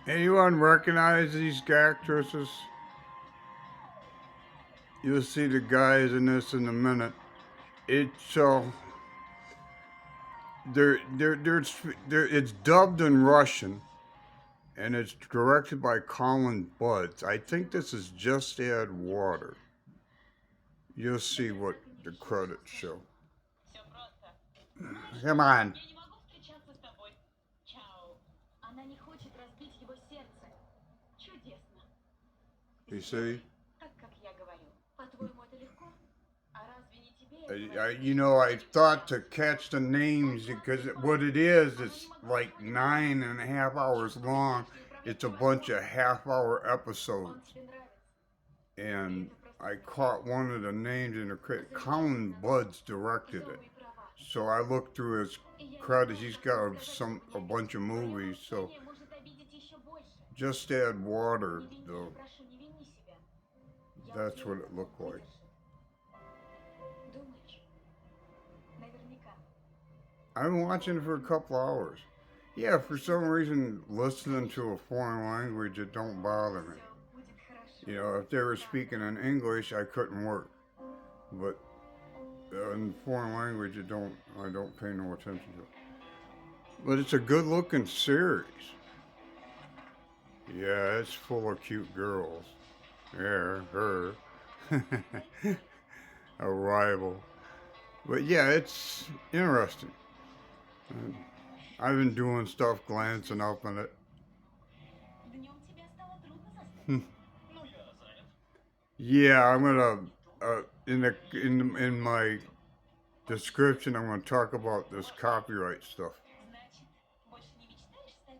Anyone recognize these actresses? You'll see the guys in this in a minute. It's it's dubbed in Russian, and it's directed by Colin Budds. I think this is Just Add Water. You'll see what the credits show. Come on. You see? I thought to catch the names because what it is, it's like 9.5 hours long. It's a bunch of half-hour episodes, and I caught one of the names in the credit. Colin Budds directed it, so I looked through his credits. He's got a bunch of movies. So Just Add Water, though. That's what it looked like. I've been watching it for a couple hours. Yeah, for some reason, listening to a foreign language, it don't bother me. If they were speaking in English, I couldn't work. But in foreign language, I don't pay no attention to it. But it's a good-looking series. Yeah, it's full of cute girls. Yeah, her. A rival. But yeah, it's interesting. I've been doing stuff, glancing up at it. Yeah, I'm gonna in my description. I'm gonna talk about this copyright stuff.